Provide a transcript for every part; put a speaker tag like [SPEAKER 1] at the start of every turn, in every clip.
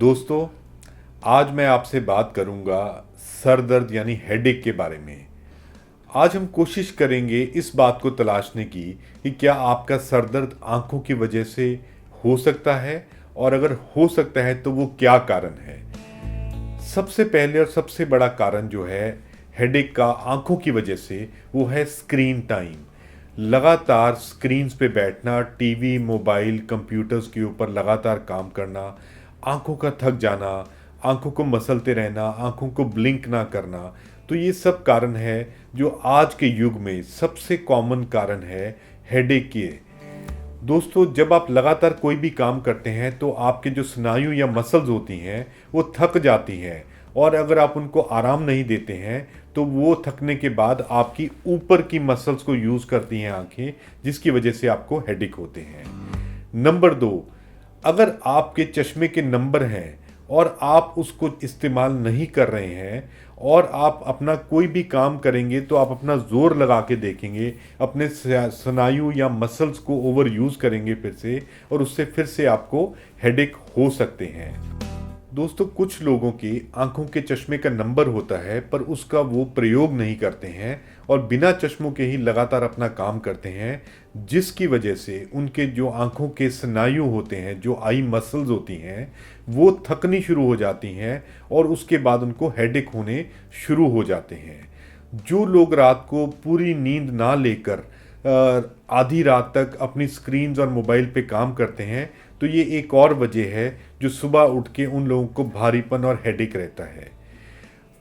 [SPEAKER 1] दोस्तों, आज मैं आपसे बात करूंगा सर दर्द यानी हेडेक के बारे में। आज हम कोशिश करेंगे इस बात को तलाशने की कि क्या आपका सर दर्द आंखों की वजह से हो सकता है, और अगर हो सकता है तो वो क्या कारण है। सबसे पहले और सबसे बड़ा कारण जो है हेडेक का आंखों की वजह से, वो है स्क्रीन टाइम। लगातार स्क्रीन्स पे बैठना, टीवी, मोबाइल, कंप्यूटर्स के ऊपर लगातार काम करना, आंखों का थक जाना, आंखों को मसलते रहना, आंखों को ब्लिंक ना करना, तो ये सब कारण है जो आज के युग में सबसे कॉमन कारण है हेडेक के। दोस्तों, जब आप लगातार कोई भी काम करते हैं तो आपके जो स्नायु या मसल्स होती हैं वो थक जाती हैं, और अगर आप उनको आराम नहीं देते हैं तो वो थकने के बाद आपकी ऊपर की मसल्स को यूज़ करती हैं आंखें, जिसकी वजह से आपको हेडेक होते हैं। नंबर दो, अगर आपके चश्मे के नंबर हैं और आप उसको इस्तेमाल नहीं कर रहे हैं, और आप अपना कोई भी काम करेंगे तो आप अपना जोर लगा के देखेंगे, अपने स्नायु या मसल्स को ओवर यूज़ करेंगे फिर से, और उससे फिर से आपको हेडेक हो सकते हैं। दोस्तों, कुछ लोगों की आंखों के चश्मे का नंबर होता है पर उसका वो प्रयोग नहीं करते हैं और बिना चश्मों के ही लगातार अपना काम करते हैं, जिसकी वजह से उनके जो आंखों के स्नायु होते हैं, जो आई मसल्स होती हैं, वो थकनी शुरू हो जाती हैं और उसके बाद उनको हेडेक होने शुरू हो जाते हैं। जो लोग रात को पूरी नींद ना लेकर आधी रात तक अपनी स्क्रीन्स और मोबाइल पे काम करते हैं, तो ये एक और वजह है जो सुबह उठ के उन लोगों को भारीपन और हेडेक रहता है।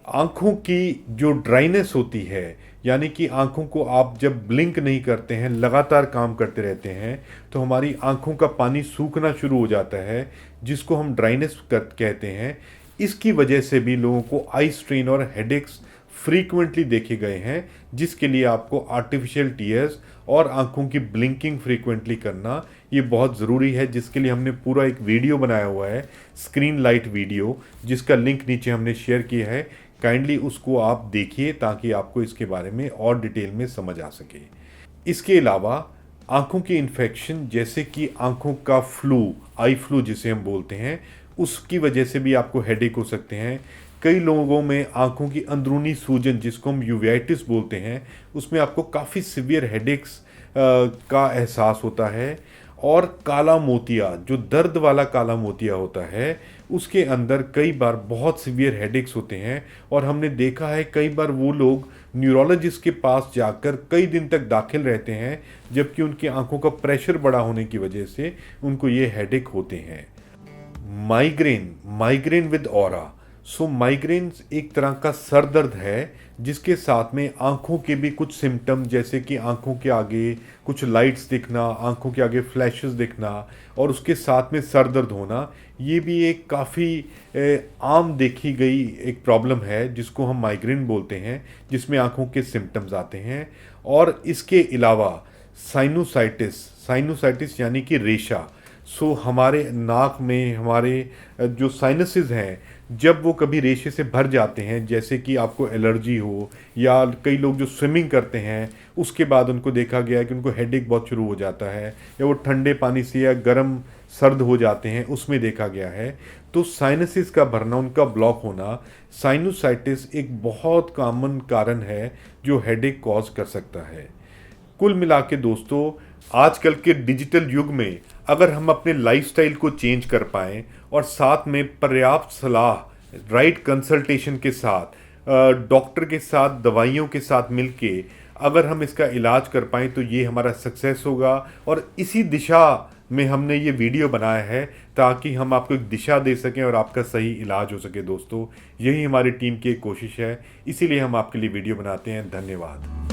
[SPEAKER 1] आंखों की जो ड्राइनेस होती है, यानी कि आंखों को आप जब ब्लिंक नहीं करते हैं, लगातार काम करते रहते हैं, तो हमारी आंखों का पानी सूखना शुरू हो जाता है, जिसको हम ड्राइनेस कहते हैं। इसकी वजह से भी लोगों को आई स्ट्रेन और हेडेक्स फ्रीक्वेंटली देखे गए हैं, जिसके लिए आपको आर्टिफिशियल टीयर्स और आंखों की ब्लिंकिंग फ्रीक्वेंटली करना ये बहुत ज़रूरी है, जिसके लिए हमने पूरा एक वीडियो बनाया हुआ है, स्क्रीन लाइट वीडियो, जिसका लिंक नीचे हमने शेयर किया है। काइंडली उसको आप देखिए ताकि आपको इसके बारे में और डिटेल में समझ आ सके। इसके अलावा आंखों की इन्फेक्शन, जैसे कि आंखों का फ्लू, आई फ्लू जिसे हम बोलते हैं, उसकी वजह से भी आपको हेडेक हो सकते हैं। कई लोगों में आंखों की अंदरूनी सूजन, जिसको हम यूवेटिस बोलते हैं, उसमें आपको काफ़ी सिवियर हेडेक्स का एहसास होता है। और काला मोतिया, जो दर्द वाला काला मोतिया होता है, उसके अंदर कई बार बहुत सिवियर हेडेक्स होते हैं, और हमने देखा है कई बार वो लोग न्यूरोलॉजिस्ट के पास जाकर कई दिन तक दाखिल रहते हैं, जबकि उनकी आंखों का प्रेशर बड़ा होने की वजह से उनको ये हेडेक होते हैं। Migraine with aura. माइग्रेन एक तरह का सर दर्द है, जिसके साथ में आंखों के भी कुछ सिम्टम, जैसे कि आंखों के आगे कुछ लाइट्स दिखना, आंखों के आगे फ्लैशेस दिखना, और उसके साथ में सर दर्द होना, ये भी एक काफ़ी आम देखी गई एक प्रॉब्लम है, जिसको हम माइग्रेन बोलते हैं, जिसमें आंखों के सिम्टम्स आते हैं। और इसके अलावा साइनोसाइटिस यानी कि रेशा। हमारे नाक में हमारे जो साइनसेस हैं, जब वो कभी रेशे से भर जाते हैं, जैसे कि आपको एलर्जी हो, या कई लोग जो स्विमिंग करते हैं उसके बाद उनको देखा गया है कि उनको हेडेक बहुत शुरू हो जाता है, या वो ठंडे पानी से या गर्म सर्द हो जाते हैं, उसमें देखा गया है। तो साइनसिस का भरना, उनका ब्लॉक होना, साइनोसाइटिस एक बहुत कॉमन कारण है जो हेडेक कॉज कर सकता है। कुल मिला के दोस्तों, आजकल के डिजिटल युग में अगर हम अपने लाइफस्टाइल को चेंज कर पाएँ और साथ में पर्याप्त सलाह, राइट कंसल्टेशन के साथ, डॉक्टर के साथ, दवाइयों के साथ मिलके अगर हम इसका इलाज कर पाएँ, तो ये हमारा सक्सेस होगा। और इसी दिशा में हमने ये वीडियो बनाया है, ताकि हम आपको एक दिशा दे सकें और आपका सही इलाज हो सके। दोस्तों, यही हमारी टीम की एक कोशिश है, इसीलिए हम आपके लिए वीडियो बनाते हैं। धन्यवाद।